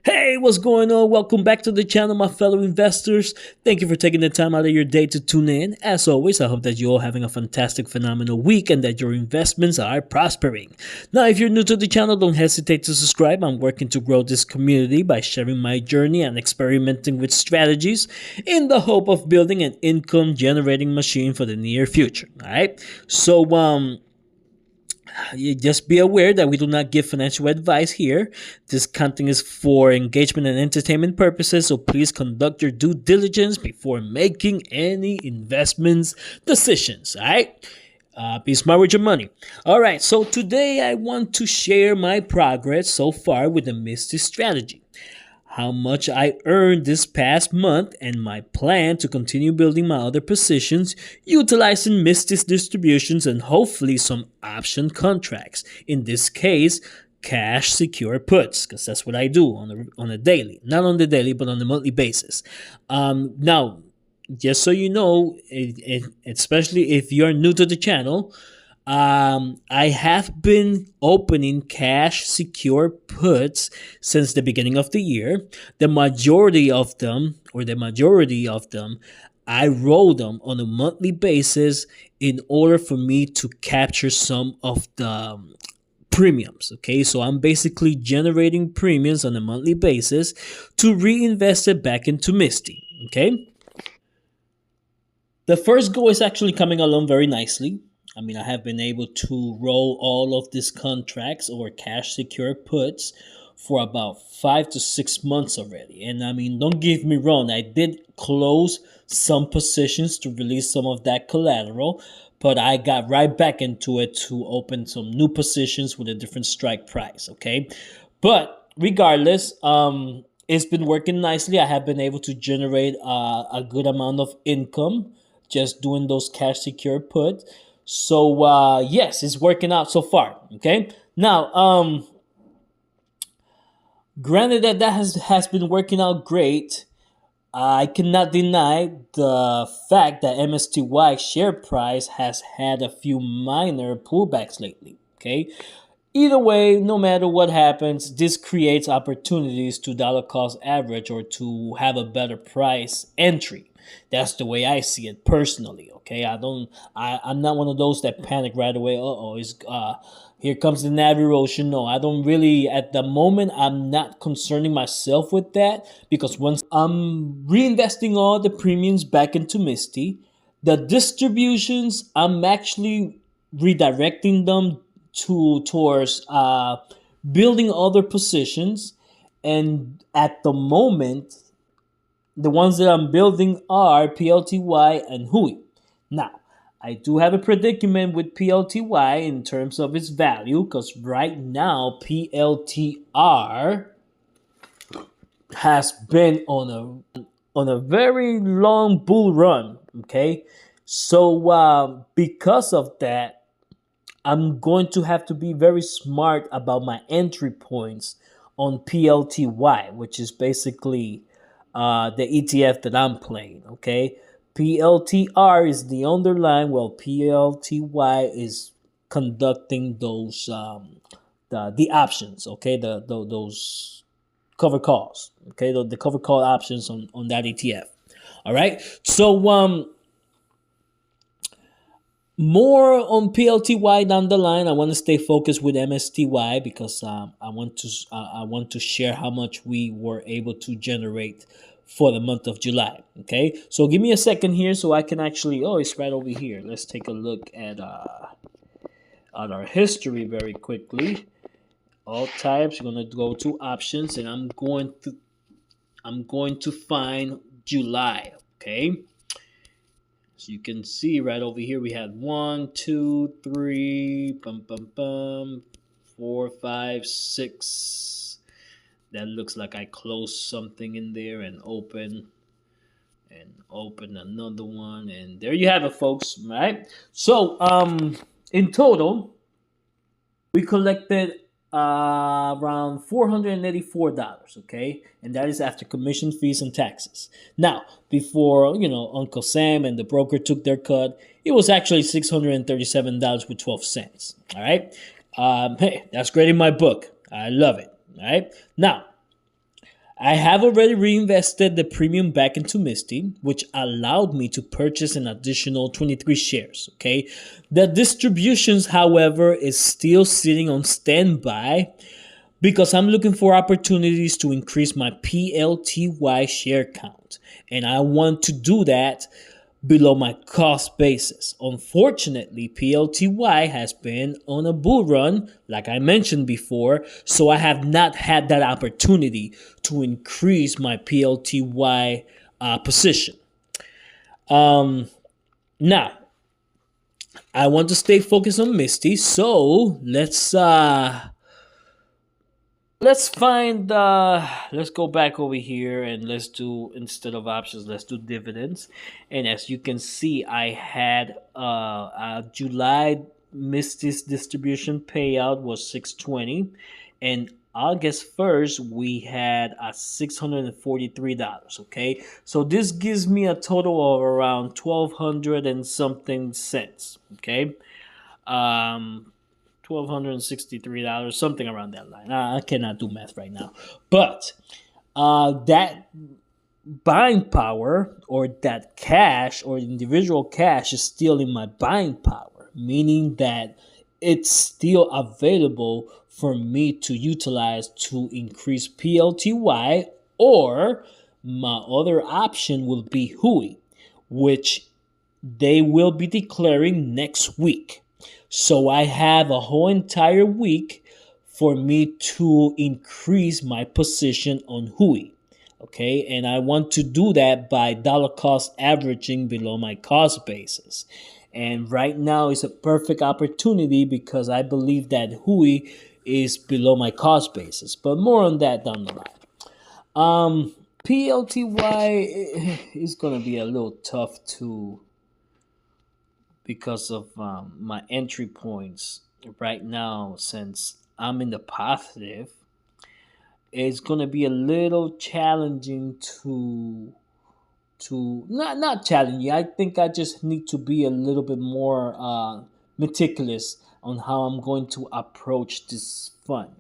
Hey, what's going on? Welcome back to the channel, my fellow investors. Thank you for taking the time out of your day to tune in. As always, I hope that you're all having a fantastic, phenomenal week and that your investments are prospering. Now, if you're new to the channel, don't hesitate to subscribe. I'm working to grow this community by sharing my journey and experimenting with strategies in the hope of building an income-generating machine for the near future. All right. So, you just be aware that we do not give financial advice here. This content is for engagement and entertainment purposes, so please conduct your due diligence before making any investments decisions. All right. Be smart with your money. All right. So today I want to share my progress so far with the MSTY strategy, how much I earned this past month, and my plan to continue building my other positions utilizing MSTY's distributions and hopefully some option contracts. In this case, cash secure puts, because that's what I do on a daily, not on the daily, but on the monthly basis. Now, just so you know, especially if you're new to the channel, I have been opening cash secure puts since the beginning of the year. The majority of them, I roll them on a monthly basis in order for me to capture some of the premiums. Okay, so I'm basically generating premiums on a monthly basis to reinvest it back into MSTY. Okay, the first goal is actually coming along very nicely. I mean, I have been able to roll all of these contracts or cash secure puts for about 5 to 6 months already. And I mean, don't get me wrong, I did close some positions to release some of that collateral, but I got right back into it to open some new positions with a different strike price. Okay, but regardless, it's been working nicely. I have been able to generate a good amount of income just doing those cash secure puts. So yes, it's working out so far. Okay. Now, granted that has been working out great, I cannot deny the fact that MSTY share price has had a few minor pullbacks lately. Okay. Either way, no matter what happens, this creates opportunities to dollar cost average or to have a better price entry. That's the way I see it personally. Okay, I'm not one of those that panic right away. It's here comes the nav erosion. No, I don't really at the moment. I'm not concerning myself with that because once I'm reinvesting all the premiums back into MSTY, the distributions I'm actually redirecting them towards building other positions, and at the moment the ones that I'm building are PLTY and HOOY. Now, I do have a predicament with PLTY in terms of its value because right now PLTR has been on a very long bull run. Okay, so because of that, I'm going to have to be very smart about my entry points on PLTY, which is basically the ETF that I'm playing. Okay, PLTR is the underlying, while PLTY is conducting those the options. Okay, those cover calls. Okay, the cover call options on that ETF. All right, so more on PLTY down the line. I want to stay focused with MSTY because I want to share how much we were able to generate for the month of July. Okay, so give me a second here so I can actually. Oh, it's right over here. Let's take a look at our history very quickly. All types. You're gonna go to options, and I'm going to find July. Okay. So you can see right over here we had 1, 2, 3, 4, 5, 6. That looks like I closed something in there and open another one, and there you have it, folks. Right. So in total, we collected around $484. Okay, and that is after commission, fees, and taxes. Now, before Uncle Sam and the broker took their cut, it was actually $637.12. All right, hey, that's great in my book. I love it. All right, now I have already reinvested the premium back into MSTY, which allowed me to purchase an additional 23 shares. Okay. The distributions, however, is still sitting on standby because I'm looking for opportunities to increase my PLTY share count. And I want to do that below my cost basis. Unfortunately, PLTY has been on a bull run, like I mentioned before, so I have not had that opportunity to increase my PLTY position. Now, I want to stay focused on MSTY, so let's go back over here and let's do, instead of options, let's do dividends. And as you can see, I had a July MSTY's distribution payout was 620, and August 1st we had a $643. Okay, so this gives me a total of around 1,200 and something cents. Okay, $1,263, something around that line. I cannot do math right now, but that buying power, or that cash, or individual cash, is still in my buying power, meaning that it's still available for me to utilize to increase PLTY, or my other option will be HOOY, which they will be declaring next week. So I have a whole entire week for me to increase my position on HOOY. Okay, and I want to do that by dollar cost averaging below my cost basis. And right now is a perfect opportunity because I believe that HOOY is below my cost basis. But more on that down the line. PLTY is going to be a little tough to, because of my entry points right now, since I'm in the positive. It's gonna be a little challenging to not challenging. I think I just need to be a little bit more meticulous on how I'm going to approach this fund,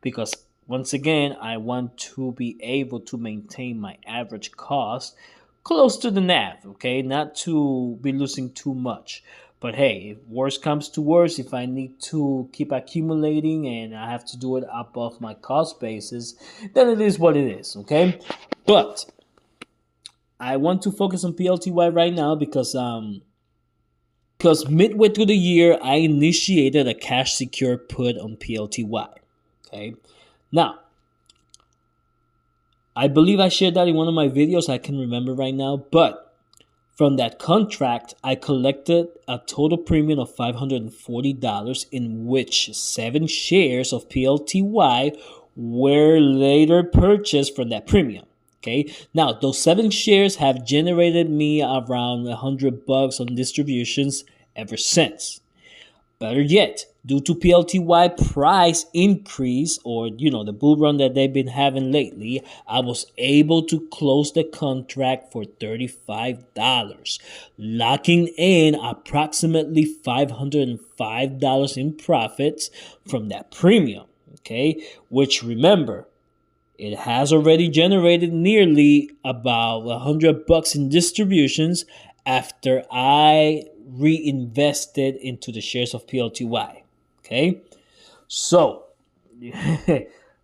because once again I want to be able to maintain my average cost close to the NAV. Okay, not to be losing too much. But hey, if worse comes to worse, if I need to keep accumulating and I have to do it above my cost basis, then it is what it is, okay? But I want to focus on PLTY right now because midway through the year, I initiated a cash secure put on PLTY, okay? Now, I believe I shared that in one of my videos. I can remember right now, but from that contract, I collected a total premium of $540, in which 7 shares of PLTY were later purchased from that premium. Okay, now those 7 shares have generated me around $100 on distributions ever since. Better yet, due to PLTY price increase, or the bull run that they've been having lately, I was able to close the contract for $35, locking in approximately $505 in profits from that premium. Okay, which, remember, it has already generated nearly about $100 in distributions after I reinvested into the shares of PLTY. Okay, so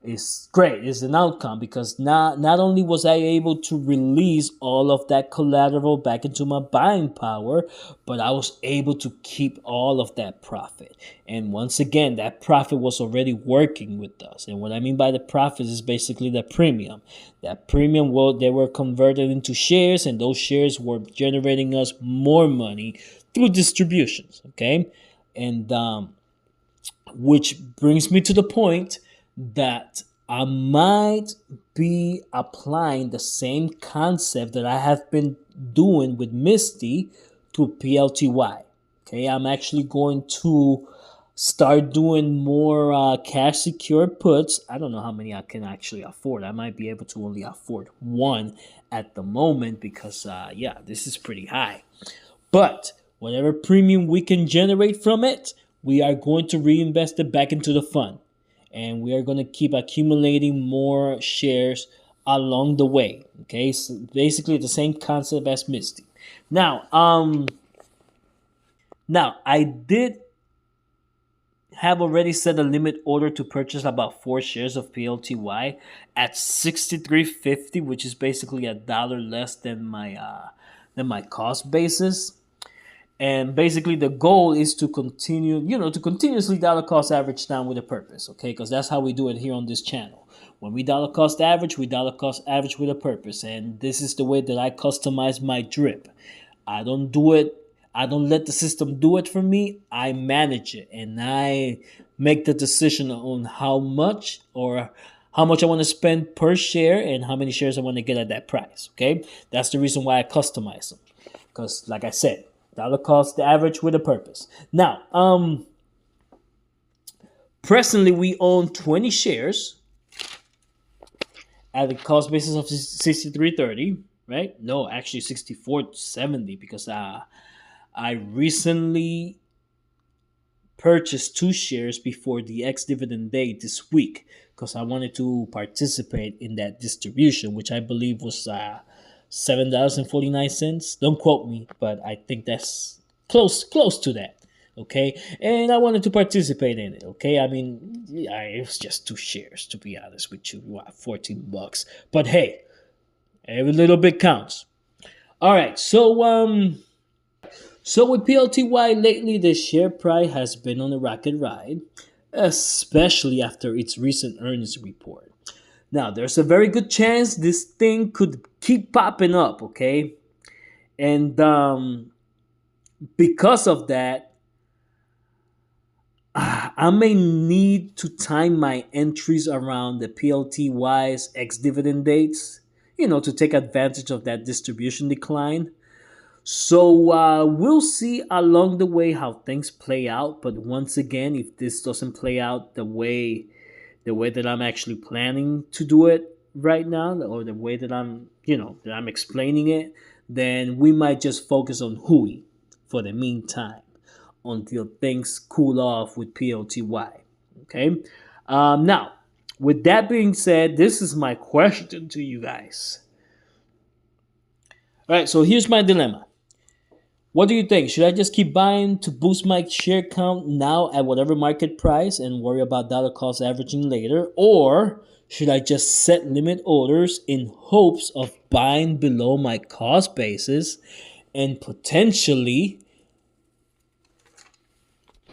it's great. It's an outcome because not only was I able to release all of that collateral back into my buying power, but I was able to keep all of that profit. And once again, that profit was already working with us. And what I mean by the profit is basically the premium. That premium, well, they were converted into shares, and those shares were generating us more money through distributions. Okay, and which brings me to the point that I might be applying the same concept that I have been doing with MSTY to PLTY. Okay, I'm actually going to start doing more cash secured puts. I don't know how many I can actually afford. I might be able to only afford one at the moment because, this is pretty high. But whatever premium we can generate from it, we are going to reinvest it back into the fund. And we are going to keep accumulating more shares along the way. Okay, so basically the same concept as MSTY. Now, I did have already set a limit order to purchase about 4 shares of PLTY at 63.50, which is basically a dollar less than my cost basis. And basically, the goal is to continue, to continuously dollar cost average down with a purpose, okay? Because that's how we do it here on this channel. When we dollar cost average, we dollar cost average with a purpose. And this is the way that I customize my drip. I don't do it, I don't let the system do it for me. I manage it and I make the decision on how much I want to spend per share and how many shares I want to get at that price, okay? That's the reason why I customize them. Because, like I said, dollar cost average with a purpose. Now, presently we own 20 shares at a cost basis of 63.30, right? No, actually 64.70 because I recently purchased 2 shares before the ex-dividend day this week because I wanted to participate in that distribution, which I believe was $7.49. Don't quote me, but I think that's close to that. Okay, and I wanted to participate in it. Okay, I mean, it was just 2 shares to be honest with you. What, $14? But hey, every little bit counts. All right, so with PLTY lately, the share price has been on a rocket ride, especially after its recent earnings report. Now, there's a very good chance this thing could keep popping up, okay? And because of that, I may need to time my entries around the PLTY's ex-dividend dates, to take advantage of that distribution decline. So we'll see along the way how things play out. But once again, if this doesn't play out the way that I'm actually planning to do it right now, or the way that I'm explaining it, then we might just focus on HOOY for the meantime until things cool off with PLTY. Okay. Now, with that being said, this is my question to you guys. All right. So here's my dilemma. What do you think? Should I just keep buying to boost my share count now at whatever market price and worry about dollar cost averaging later? Or should I just set limit orders in hopes of buying below my cost basis and potentially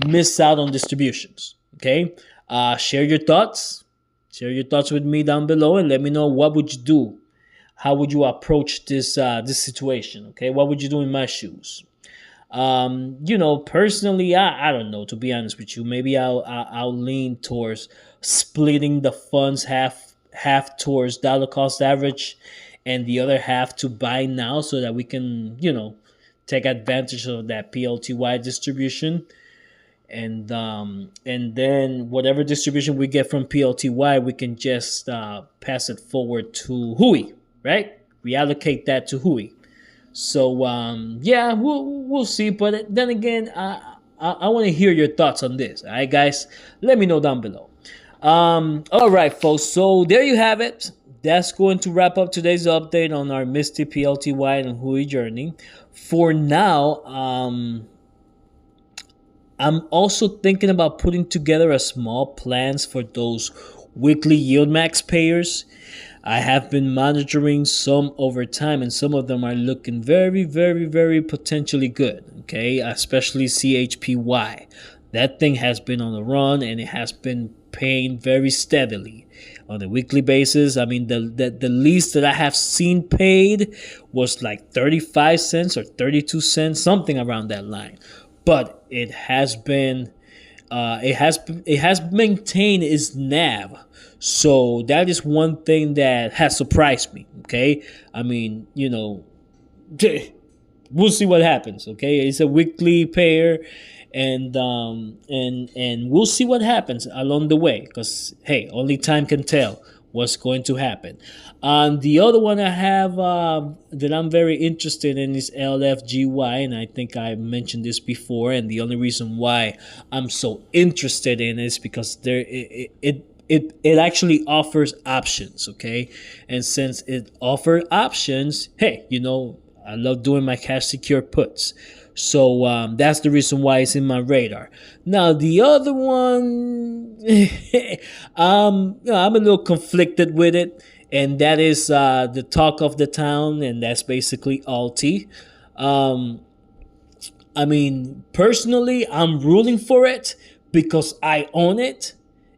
miss out on distributions? Okay? Share your thoughts. Share your thoughts with me down below and let me know what would you do. How would you approach this situation? Okay, what would you do in my shoes? Personally, I don't know. To be honest with you, maybe I'll lean towards splitting the funds half towards dollar cost average, and the other half to buy now, so that we can take advantage of that PLTY distribution. And then whatever distribution we get from PLTY, we can just pass it forward to HOOY, right? Reallocate that to HOOY. So yeah, we'll see. But then again, I want to hear your thoughts on this. All right, guys, let me know down below. All right, folks. So there you have it. That's going to wrap up today's update on our MSTY, PLTY, and HOOY journey. For now, I'm also thinking about putting together a small plans for those weekly Yieldmax payers. I have been monitoring some over time, and some of them are looking very, very, very potentially good. Okay, especially CHPY. That thing has been on the run, and it has been paying very steadily on a weekly basis. I mean, the least that I have seen paid was like 35 cents or 32 cents, something around that line. But it has been, it has maintained its NAV. So that is one thing that has surprised me. Okay, I mean, we'll see what happens. Okay, it's a weekly pair, and we'll see what happens along the way. Because hey, only time can tell what's going to happen. The other one I have that I'm very interested in is LFGY, and I think I mentioned this before. And the only reason why I'm so interested in it is because it actually offers options, okay? And since it offered options, hey, I love doing my cash secure puts. So that's the reason why it's in my radar. Now the other one, I'm a little conflicted with it, and that is the talk of the town, and that's basically Alti. Um, I mean, personally, I'm rooting for it because I own it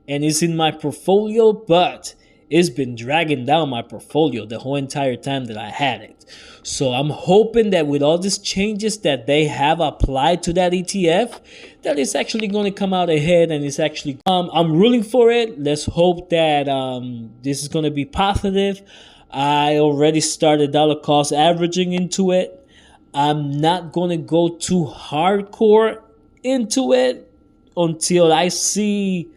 and it's in my portfolio, but it's been dragging down my portfolio the whole entire time that I had it. So I'm hoping that with all these changes that they have applied to that ETF, that it's actually going to come out ahead, and it's actually I'm rooting for it. Let's hope that this is going to be positive. I already started dollar cost averaging into it. I'm not going to go too hardcore into it until I see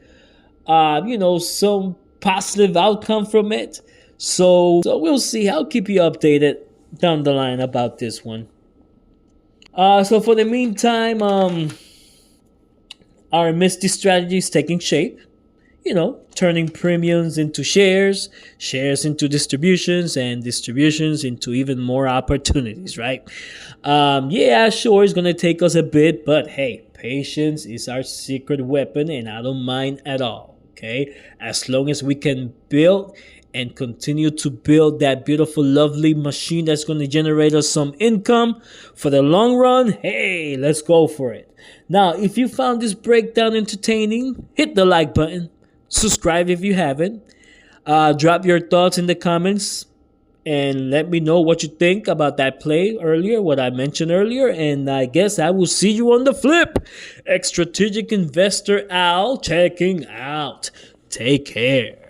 some positive outcome from it. So we'll see. I'll keep you updated down the line about this one. So for the meantime, our MSTY strategy is taking shape. Turning premiums into shares, shares into distributions, and distributions into even more opportunities, right? Yeah, sure, it's going to take us a bit, but hey, patience is our secret weapon, and I don't mind at all, okay? As long as we can build and continue to build that beautiful, lovely machine that's going to generate us some income for the long run, hey, let's go for it. Now, if you found this breakdown entertaining, hit the like button. Subscribe if you haven't. Drop your thoughts in the comments and let me know what you think about that play earlier, what I mentioned earlier. And I guess I will see you on the flip. Strategic Investor Al checking out. Take care.